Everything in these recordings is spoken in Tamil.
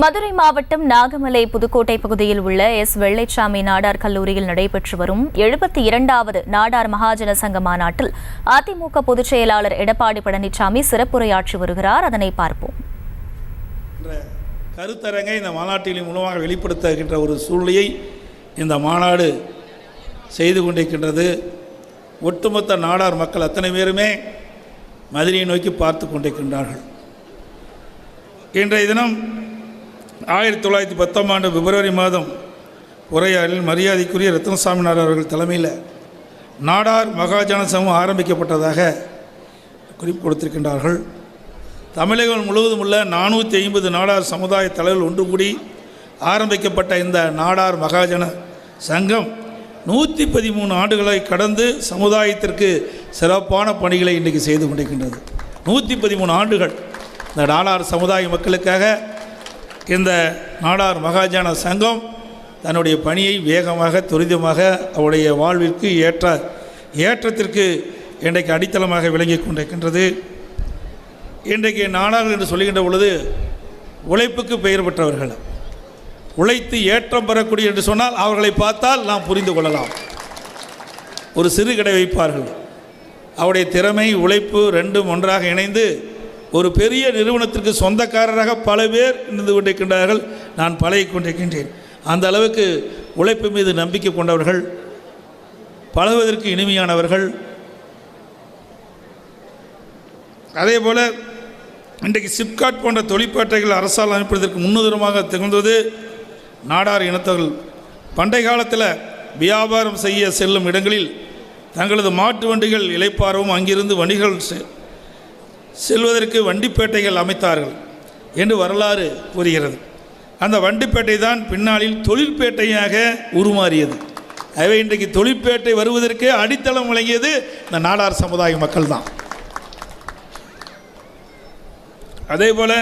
மதுரை மாவட்டம் நாகமலை புதுக்கோட்டை பகுதியில் உள்ள எஸ் வெள்ளைச்சாமி நாடார் கல்லூரியில் நடைபெற்று வரும் 72வது நாடார் மகாஜன சங்க மாநாட்டில் அதிமுக பொதுச் செயலாளர் எடப்பாடி பழனிசாமி சிறப்புரையாற்றி வருகிறார். அதனை பார்ப்போம். கருத்தரங்கை இந்த மாநாட்டின் மூலமாக வெளிப்படுத்துகின்ற ஒரு சூழ்நிலையை இந்த மாநாடு செய்து கொண்டிருக்கின்றது. ஒட்டுமொத்த நாடார் மக்கள் அத்தனை பேருமே மதுரையை நோக்கி பார்த்து கொண்டிருக்கின்றார்கள். இன்றைய தினம் 1910ஆம் ஆண்டு பிப்ரவரி மாதம் உரையாடலில் மரியாதைக்குரிய ரத்னசாமி நாடார் அவர்கள் தலைமையில் நாடார் மகாஜன சங்கம் ஆரம்பிக்கப்பட்டதாக குறிப்பு கொடுத்திருக்கின்றார்கள். தமிழகம் முழுவதும் உள்ள 450 நாடார் சமுதாய தலைவர்கள் ஒன்று கூடி ஆரம்பிக்கப்பட்ட இந்த நாடார் மகாஜன சங்கம் 113 ஆண்டுகளை கடந்து சமுதாயத்திற்கு சிறப்பான பணிகளை இன்றைக்கு செய்து கொண்டிருக்கின்றது. 113 ஆண்டுகள் இந்த நாடார் சமுதாய மக்களுக்காக இந்த நாடார் மகாஜன சங்கம் தன்னுடைய பணியை வேகமாக துரிதமாக அவருடைய வாழ்விற்கு ஏற்றத்திற்கு இன்றைக்கு அடித்தளமாக விளங்கி கொண்டிருக்கின்றது. இன்றைக்கு நாடார்கள் என்று சொல்லுகின்ற பொழுது உழைப்புக்கு பெயர் பெற்றவர்கள், உழைத்து ஏற்றம் பெறக்கூடிய என்று சொன்னால் அவர்களை பார்த்தால் நாம் புரிந்து கொள்ளலாம். ஒரு சிறு கடை வைப்பார்கள், அவருடைய திறமை உழைப்பு ரெண்டும் ஒன்றாக இணைந்து ஒரு பெரிய நிறுவனத்திற்கு சொந்தக்காரராக பல பேர் இருந்து கொண்டிருக்கின்றார்கள். நான் பழகி கொண்டிருக்கின்றேன். அந்த அளவுக்கு உழைப்பு மீது நம்பிக்கை கொண்டவர்கள், பழகுவதற்கு இனிமையானவர்கள். அதே போல் இன்றைக்கு சிப்காட் போன்ற தொழிற்பேட்டைகள் அரசால் அமைப்பதற்கு முன்னுதாரணமாக திகழ்ந்தது நாடார் இனத்தவர்கள். பண்டை காலத்தில் வியாபாரம் செய்ய செல்லும் இடங்களில் தங்களது மாட்டு வண்டிகள் இளைப்பாறவும் அங்கிருந்து வணிகர்கள் செல்வதற்கு வண்டிப்பேட்டைகள் அமைத்தார்கள் என்று வரலாறு கூறுகிறது. அந்த வண்டிப்பேட்டை தான் பின்னாளில் தொழிற்பேட்டையாக உருமாறியது. அவை இன்றைக்கு தொழிற்பேட்டை வருவதற்கு அடித்தளம் வழங்கியது இந்த நாடார் சமுதாய மக்கள் தான். அதே போல்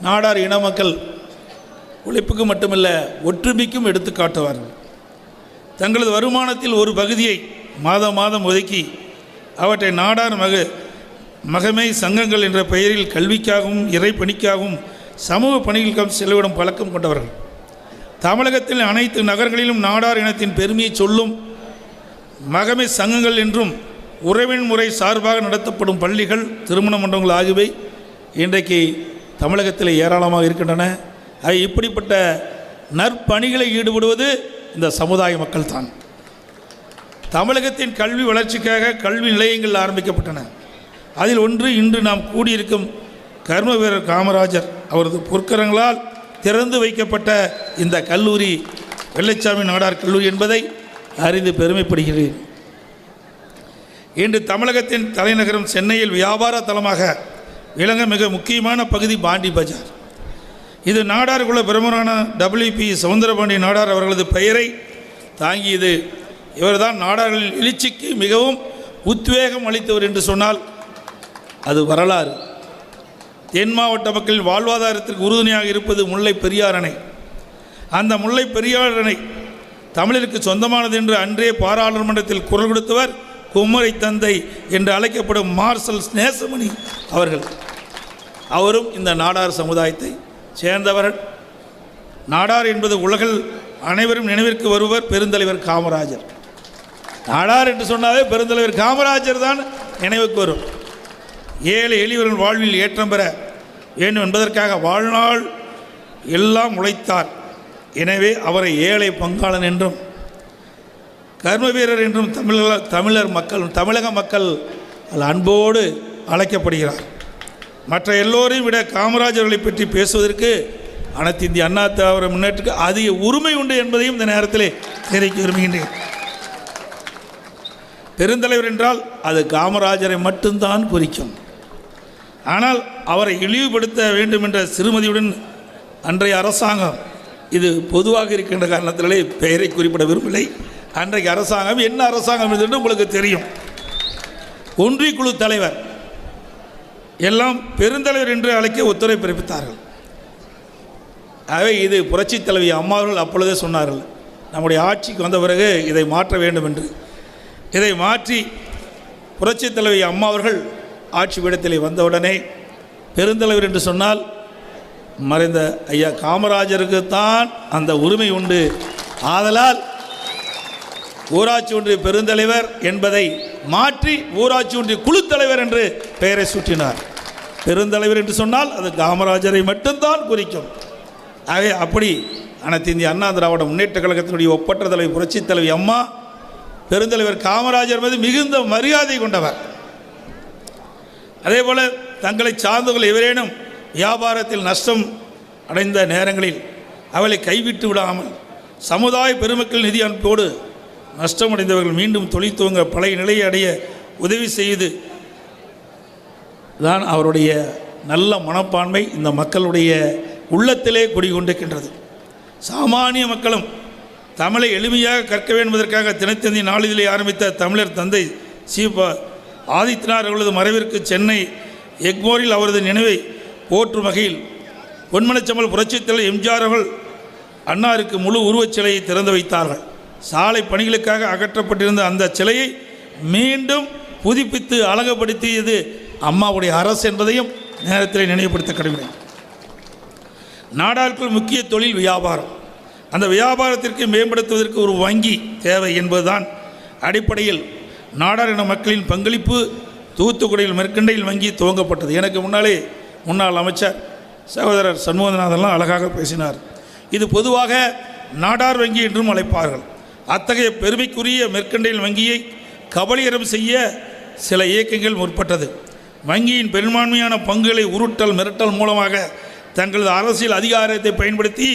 நாடார் இன மக்கள் உழைப்புக்கு மட்டுமல்ல ஒற்றுமைக்கும் எடுத்து காட்டுவார்கள். தங்களது வருமானத்தில் ஒரு பகுதியை மாதம் மாதம் ஒதுக்கி அவற்றை நாடார் மகமை சங்கங்கள் என்ற பெயரில் கல்விக்காகவும் இறைப்பணிக்காகவும் சமூக பணிகளுக்கும் செலவிடும் பழக்கம் கொண்டவர்கள். தமிழகத்தில் அனைத்து நகர்களிலும் நாடார் இனத்தின் பெருமையை சொல்லும் மகமை சங்கங்கள் என்றும் உறவின் முறை சார்பாக நடத்தப்படும் பள்ளிகள், திருமண மண்டபங்கள் ஆகியவை இன்றைக்கு தமிழகத்தில் ஏராளமாக இருக்கின்றன. இப்படிப்பட்ட நற்பணிகளை ஈடுபடுவது இந்த சமுதாய மக்கள் தான். தமிழகத்தின் கல்வி வளர்ச்சிக்காக கல்வி நிலையங்கள் ஆரம்பிக்கப்பட்டன. அதில் ஒன்று இன்று நாம் கூடியிருக்கும் கர்ம வீரர் காமராஜர் அவரது பொற்கரங்களால் திறந்து வைக்கப்பட்ட இந்த கல்லூரி வெள்ளைச்சாமி நாடார் கல்லூரி என்பதை அறிந்து பெருமைப்படுகிறேன். இன்று தமிழகத்தின் தலைநகரம் சென்னையில் வியாபார தலமாக விளங்க மிக முக்கியமான பகுதி பாண்டி பஜார். இது நாடார் குல பிரமுகரான WP சவுந்தரபாண்டி நாடார் அவர்களது பெயரை தாங்கியது. இவர்தான் நாடார்களின் எழுச்சிக்கு மிகவும் உத்வேகம் அளித்தவர் என்று சொன்னால் அது வரலாறு. தென் மாவட்ட மக்களின் வாழ்வாதாரத்திற்கு உறுதுணையாக இருப்பது முல்லை பெரியார் அணை. அந்த முல்லை பெரியார் அணை தமிழருக்கு சொந்தமானது என்று அன்றே பாராளுமன்றத்தில் குரல் கொடுத்தவர் குமரி தந்தை என்று அழைக்கப்படும் மார்ஷல் நேசமணி அவர்கள். அவரும் இந்த நாடார் சமுதாயத்தை சேர்ந்தவர்கள். நாடார் என்பது உலகில் அனைவரும் நினைவிற்கு வருவர் பெருந்தலைவர் காமராஜர். நாடார் என்று சொன்னாலே பெருந்தலைவர் காமராஜர் தான் நினைவுக்கு வரும். ஏழை எளியவர்கள் வாழ்வில் ஏற்றம் பெற வேண்டும் என்பதற்காக வாழ்நாள் எல்லாம் உழைத்தார். எனவே அவரை ஏழை பங்காளன் என்றும் கர்ம வீரர் என்றும் தமிழக மக்கள் அன்போடு அழைக்கப்படுகிறார். மற்ற எல்லோரையும் விட காமராஜர்களை பற்றி பேசுவதற்கு அனைத்து இந்திய அண்ணா திராவிட முன்னேற்றத்துக்கு அதிக உரிமை உண்டு என்பதையும் இந்த நேரத்தில் தெரிவிக்க விரும்புகின்றேன். பெருந்தலைவர் என்றால் அது காமராஜரை மட்டும்தான் குறிக்கும். ஆனால் அவரை இழிவுபடுத்த வேண்டும் என்ற சிறுமதியுடன் அன்றைய அரசாங்கம், இது பொதுவாக இருக்கின்ற காரணத்திலே பெயரை குறிப்பிட விரும்பவில்லை, அன்றைக்கு அரசாங்கம் என்ன அரசாங்கம் என்று உங்களுக்கு தெரியும். ஒன்றிய குழு தலைவர் எல்லாம் பெருந்தலைவர் என்று அழைக்க உத்தரவை பிறப்பித்தார்கள். ஆகவே இது புரட்சி தலைவி அம்மா அவர்கள் அப்பொழுதே சொன்னார்கள், நம்முடைய ஆட்சிக்கு வந்த பிறகு இதை மாற்ற வேண்டும் என்று. இதை மாற்றி புரட்சி தலைவி அம்மா அவர்கள் ஆட்சி பீடத்தில் வந்தவுடனே பெருந்தலைவர் என்று சொன்னால் மறைந்த ஐயா காமராஜருக்கு தான் அந்த உரிமை உண்டு. ஆதலால் ஊராட்சி ஒன்றிய பெருந்தலைவர் என்பதை மாற்றி ஊராட்சி ஒன்றிய குழு தலைவர் என்று பெயரை சூட்டினார். பெருந்தலைவர் என்று சொன்னால் அது காமராஜரை மட்டும்தான் குறிக்கும். ஆகவே அப்படி அனைத்து இந்திய அண்ணா திராவிட முன்னேற்ற கழகத்தினுடைய ஒப்பற்ற தலைவி புரட்சி தலைவி அம்மா பெருந்தலைவர் காமராஜர் மீது மிகுந்த மரியாதை கொண்டவர். அதேபோல தங்களை சார்ந்தவர்கள் எவரேனும் வியாபாரத்தில் நஷ்டம் அடைந்த நேரங்களில் அவளை கைவிட்டு விடாமல் சமுதாய பெருமக்கள் நிதி அனுப்போடு நஷ்டமடைந்தவர்கள் மீண்டும் தொழில் துவங்க பழைய நிலையை அடைய உதவி செய்து தான் அவருடைய நல்ல மனப்பான்மை இந்த மக்களுடைய உள்ளத்திலே குடிகொண்டிருக்கின்றது. சாமானிய மக்களும் தமிழை எளிமையாக கற்க வேண்டும் என்பதற்காக தினத்தந்தி நாளிதழை ஆரம்பித்த தமிழர் தந்தை ஆதித்யநாத் அவர்களது மறைவிற்கு சென்னை எக்மோரில் அவரது நினைவை போற்றும் வகையில் பொன்மனச்செம்மல் புரட்சித் தலைவர் எம்ஜிஆர் அவர்கள் அன்னாருக்கு முழு உருவச் சிலையை திறந்து வைத்தார்கள். சாலை பணிகளுக்காக அகற்றப்பட்டிருந்த அந்த சிலையை மீண்டும் புதுப்பித்து அழகுபடுத்தியது அம்மாவுடைய அரசு என்பதையும் நேரத்தில் நினைவுபடுத்த கடமை. நாடாளுக்குள் முக்கிய தொழில் வியாபாரம். அந்த வியாபாரத்திற்கு மேம்படுத்துவதற்கு ஒரு வங்கி தேவை என்பதுதான் அடிப்படையில் நாடார் இன மக்களின் பங்களிப்பு தூத்துக்குடியில் மெர்கண்டைல் வங்கி துவங்கப்பட்டது. எனக்கு முன்னாள் அமைச்சர் சகோதரர் சண்முகநாதன்லாம் அழகாக பேசினார். இது பொதுவாக நாடார் வங்கி என்றும் அழைப்பார்கள். அத்தகைய பெருமைக்குரிய மெர்கண்டைல் வங்கியை கபளீகரம் செய்ய சில இயக்கங்கள் முற்பட்டது. வங்கியின் பெரும்பான்மையான பங்குகளை உருட்டல் மிரட்டல் மூலமாக தங்களது அரசியல் அதிகாரத்தை பயன்படுத்தி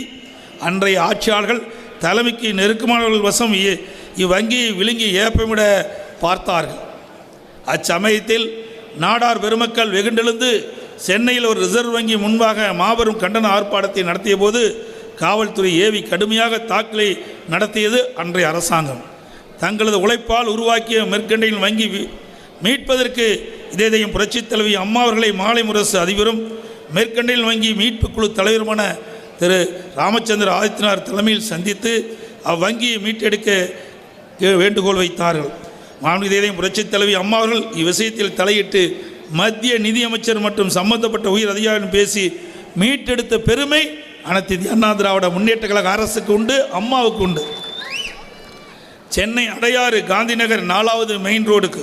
அன்றைய ஆட்சியாளர்கள் தலைமைக்கு நெருக்கமானவர்கள் வசம் இவ்வங்கியை விழுங்கி ஏப்பமிட பார்த்தார்கள். அச்சமயத்தில் நாடார் பெருமக்கள் வெகுண்டெழுந்து சென்னையில் ஒரு ரிசர்வ் வங்கி முன்பாக மாபெரும் கண்டன ஆர்ப்பாட்டத்தை நடத்திய போது காவல்துறை ஏவி கடுமையாக தாக்கலை நடத்தியது அன்றைய அரசாங்கம். தங்களது உழைப்பால் உருவாக்கிய மெர்கண்டைல் வங்கி மீட்பதற்கு இதயம் புரட்சித் தலைவி அம்மா அவர்களை மாலை முரசு அதிபரும் மெர்கண்டைல் வங்கி மீட்பு குழு தலைவருமான திரு ராமச்சந்திர ஆதித்யநாத் தலைமையில் சந்தித்து அவ்வங்கியை மீட்டெடுக்க வேண்டுகோள் வைத்தார்கள். இதயம் புரட்சித் தலைவி அம்மா அவர்கள் இவ்விஷயத்தில் தலையிட்டு மத்திய நிதியமைச்சர் மற்றும் சம்பந்தப்பட்ட உயர் அதிகாரிகள் பேசி மீட்டெடுத்த பெருமை அனைத்து இந்திய அண்ணா திராவிட முன்னேற்ற கழக அரசுக்கு உண்டு, அம்மாவுக்கு உண்டு. சென்னை அடையாறு காந்திநகர் 4வது மெயின் ரோடுக்கு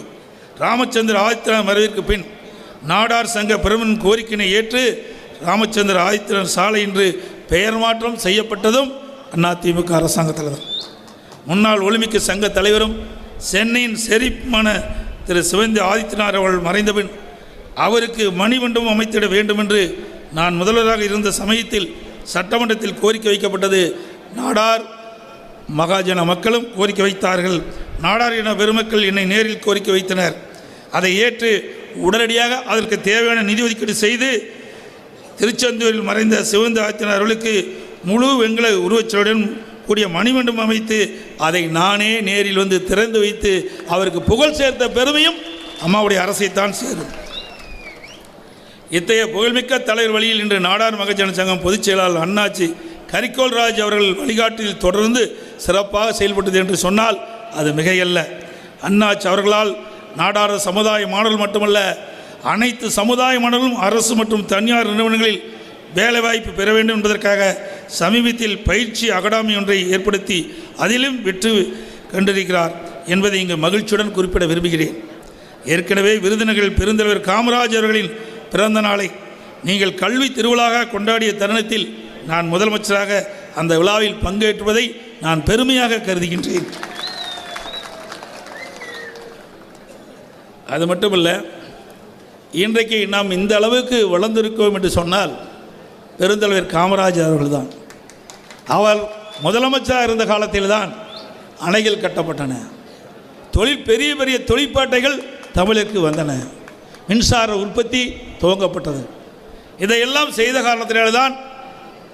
ராமச்சந்திர ஆதித்யநாத் மறைவிற்கு பின் நாடார் சங்க பிரமுன் கோரிக்கையினை ஏற்று ராமச்சந்திர ஆதித்யநாத் சாலை இன்று பெயர் மாற்றம் செய்யப்பட்டதும் அதிமுக அரசாங்கத்தில் தான். முன்னாள் ஒலிம்பிக் சங்க தலைவரும் சென்னையின் செரிப்பான திரு சிவந்தி ஆதித்யநாத் அவர்கள் மறைந்தபின் அவருக்கு மணிமண்டபம் அமைத்திட வேண்டும் என்று நான் முதல்வராக இருந்த சமயத்தில் சட்டமன்றத்தில் கோரிக்கை வைக்கப்பட்டது. நாடார் மகாஜன மக்களும் கோரிக்கை வைத்தார்கள். நாடார் இன பெருமக்கள் என்னை நேரில் கோரிக்கை வைத்தனர். அதை ஏற்று உடனடியாக அதற்கு தேவையான நிதி ஒதுக்கீடு செய்து திருச்செந்தூரில் மறைந்த சிவந்தி ஆதித்யநாத் அவர்களுக்கு முழு வெண்கல உருவச்சிலையுடன் கூடிய மணிமண்டபம் அமைத்து அதை நானே நேரில் வந்து திறந்து வைத்து அவருக்கு புகழ் சேர்த்த பெருமையும் அம்மாவுடைய அரசைத்தான் சேரும். இத்தகைய புகழ்மிக்க தலைவர் வழியில் இன்று நாடார் மகஜன சங்கம் பொதுச் செயலாளர் அண்ணாச்சி கரிகோல்ராஜ் அவர்கள் வழிகாட்டில் தொடர்ந்து சிறப்பாக செயல்பட்டது என்று சொன்னால் அது மிகையல்ல. அண்ணாச்சி அவர்களால் நாடார் சமுதாய மாணவர்கள் மட்டுமல்ல, அனைத்து சமுதாய மாணவர்களும் அரசு மற்றும் தனியார் நிறுவனங்களில் வேலைவாய்ப்பு பெற வேண்டும் என்பதற்காக சமீபத்தில் பயிற்சி அகாடமி ஒன்றை ஏற்படுத்தி அதிலும் வெற்றி கண்டிருக்கிறார் என்பதை இங்கு மகிழ்ச்சியுடன் குறிப்பிட விரும்புகிறேன். ஏற்கனவே விருதுநகரில் பெருந்தலைவர் காமராஜர் அவர்களின் பிறந்த நாளை நீங்கள் கல்வி திருவிழாவாக கொண்டாடிய தருணத்தில் நான் முதலமைச்சராக அந்த விழாவில் பங்கேற்றுவதை நான் பெருமையாக கருதுகின்றேன். அது மட்டுமல்ல, இன்றைக்கு நாம் இந்த அளவுக்கு வளர்ந்திருக்கோம் என்று சொன்னால் பெருந்தலைவர் காமராஜர் அவர்கள்தான். அவர் முதலமைச்சராக இருந்த காலத்தில்தான் அணைகள் கட்டப்பட்டன, பெரிய பெரிய தொழிற்பாட்டைகள் தமிழுக்கு வந்தன, மின்சார உற்பத்தி துவங்கப்பட்டது. இதையெல்லாம் செய்த காரணத்தினால்தான்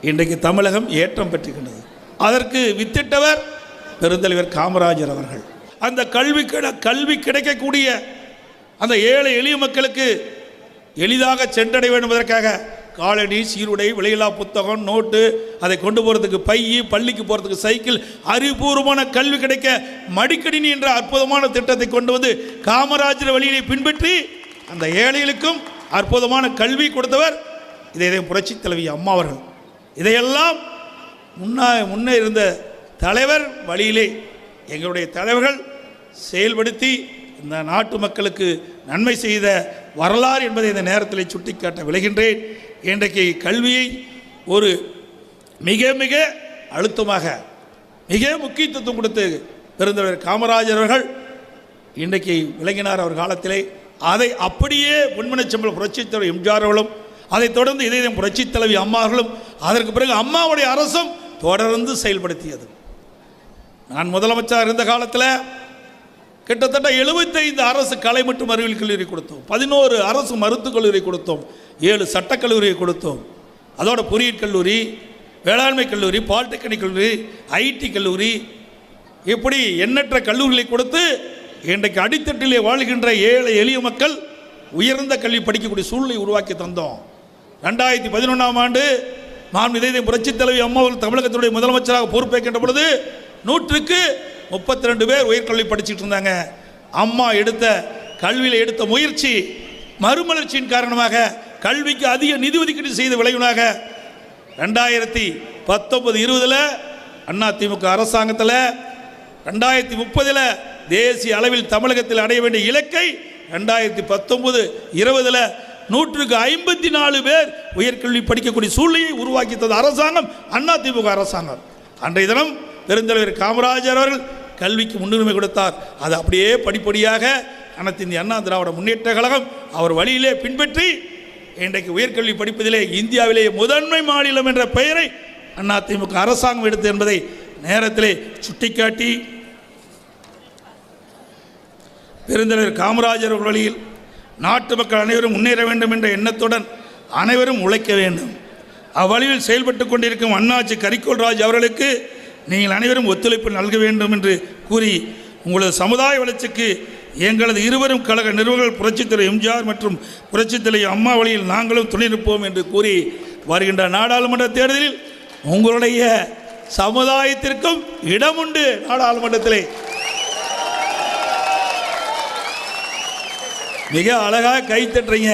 இன்றைக்கு தமிழகம் ஏற்றம் பெற்றுகின்றது. அதற்கு வித்திட்டவர் பெருந்தலைவர் காமராஜர் அவர்கள். அந்த கல்வி கிடைக்கக்கூடிய அந்த ஏழை எளிய மக்களுக்கு எளிதாக சென்றடைய வேண்டும் என்பதற்காக காலணி, சீருடை, விலையில்லா புத்தகம், நோட்டு, அதை கொண்டு போகிறதுக்கு பை, பள்ளிக்கு போகிறதுக்கு சைக்கிள், அறிவுபூர்வமான கல்வி கிடைக்க மடிக்கணினி என்ற அற்புதமான திட்டத்தை கொண்டு வந்து காமராஜர் வழியை பின்பற்றி அந்த ஏழைகளுக்கும் அற்புதமான கல்வி கொடுத்தவர் இதை புரட்சித் தலைவி அம்மா அவர்கள் இதையெல்லாம் முன்னே இருந்த தலைவர் வழியிலே எங்களுடைய தலைவர்கள் செயல்படுத்தி இந்த நாட்டு மக்களுக்கு நன்மை செய்த வரலாறு என்பதை இந்த நேரத்தில் சுட்டிக்காட்ட விளைகின்றேன். இன்றைக்கு கல்வியை ஒரு மிக மிக அழுத்தமாக மிக முக்கியத்துவம் கொடுத்து பெருந்தலைவர் காமராஜர் அவர்கள் இன்றைக்கு விளங்கினார். அவர் காலத்திலே அதை அப்படியே பொன்மனச்செம்மல் புரட்சித் தலைவர் எம்ஜிஆர் அவர்களும், அதைத் தொடர்ந்து இதயம் புரட்சித் தலைவி அம்மா அவர்களும், அதற்கு பிறகு அம்மாவுடைய அரசும் தொடர்ந்து செயல்படுத்தியது. நான் முதலமைச்சர் இருந்த காலத்தில் கிட்டத்தட்ட 75 அரசு கலை மற்றும் அறிவியல் கல்லூரி கொடுத்தோம், 11 அரசு மருத்துவக் கல்லூரி கொடுத்தோம், 7 சட்டக்கல்லூரியை கொடுத்தோம், அதோட பொறியியல் கல்லூரி, வேளாண்மை கல்லூரி, பாலிடெக்னிக் கல்லூரி, ஐடி கல்லூரி, இப்படி எண்ணற்ற கல்லூரிகளை கொடுத்து இன்றைக்கு அடித்தட்டிலே வாழ்கின்ற ஏழை எளிய மக்கள் உயர்ந்த கல்வி படிக்கக்கூடிய சூழ்நிலை உருவாக்கி தந்தோம். 2011ஆம் ஆண்டு நான் இதயம் புரட்சித் தலைவி அம்மா அவர்கள் தமிழகத்துடைய முதலமைச்சராக பொறுப்பேற்கின்ற பொழுது 100க்கு 32 பேர் உயர்கல்வி படிச்சுட்டு இருந்தாங்க. அம்மா எடுத்த கல்வியில் எடுத்த முயற்சி மறுமலர்ச்சியின் காரணமாக கல்விக்கு அதிக நிதி ஒதுக்கீடு செய்த விளைவுனாக 2019-20 அதிமுக அரசாங்கத்தில் 2030 தேசிய அளவில் தமிழகத்தில் அடைய வேண்டிய இலக்கை 2019-20 100க்கு 54 பேர் உயர்கல்வி படிக்கக்கூடிய சூழ்நிலையை உருவாக்கி தந்த அரசாங்கம் அதிமுக அரசாங்கம். அன்றைய தினம் பெருந்தலைவர் காமராஜர் அவர்கள் கல்விக்கு முன்னுரிமை கொடுத்தார். அது அப்படியே படிப்படியாக அனைத்து இந்திய அண்ணா திராவிட முன்னேற்ற கழகம் அவர் வழியிலே பின்பற்றி இன்றைக்கு உயர்கல்வி படிப்பதிலே இந்தியாவிலேயே முதன்மை மாநிலம் என்ற பெயரை அதிமுக அரசாங்கம் எடுத்தது என்பதை நேரத்திலே சுட்டிக்காட்டி பெருந்தலைவர் காமராஜர் வழியில் நாட்டு மக்கள் அனைவரும் முன்னேற வேண்டும் என்ற எண்ணத்துடன் அனைவரும் உழைக்க வேண்டும். அவ்வழியில் செயல்பட்டு கொண்டிருக்கும் அண்ணாச்சி கரிக்கோல் ராஜ் அவர்களுக்கு நீங்கள் அனைவரும் ஒத்துழைப்பு நல்க வேண்டும் என்று கூறி உங்களது சமுதாய வளர்ச்சிக்கு எங்களது இருவரும் கழக நிறுவனங்கள் புரட்சித் தலைவர் எம்ஜிஆர் மற்றும் புரட்சித் தலைவர் அம்மா வழியில் நாங்களும் துணை நிற்போம் என்று கூறி வருகின்ற நாடாளுமன்ற தேர்தலில் உங்களுடைய சமுதாயத்திற்கும் இடம் உண்டு. நாடாளுமன்றத்திலே மிக அழகாக கை தட்டுறீங்க.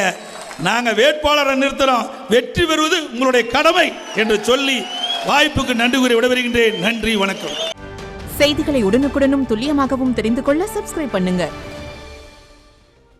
நாங்கள் வேட்பாளரை நிறுத்துறோம், வெற்றி பெறுவது உங்களுடைய கடமை என்று சொல்லி வாய்ப்புக்கு நன்றி கூறி விடைபெறுகின்றேன். நன்றி, வணக்கம். செய்திகளை உடனுக்குடனும் துல்லியமாகவும் தெரிந்து கொள்ள சப்ஸ்கிரைப் பண்ணுங்க.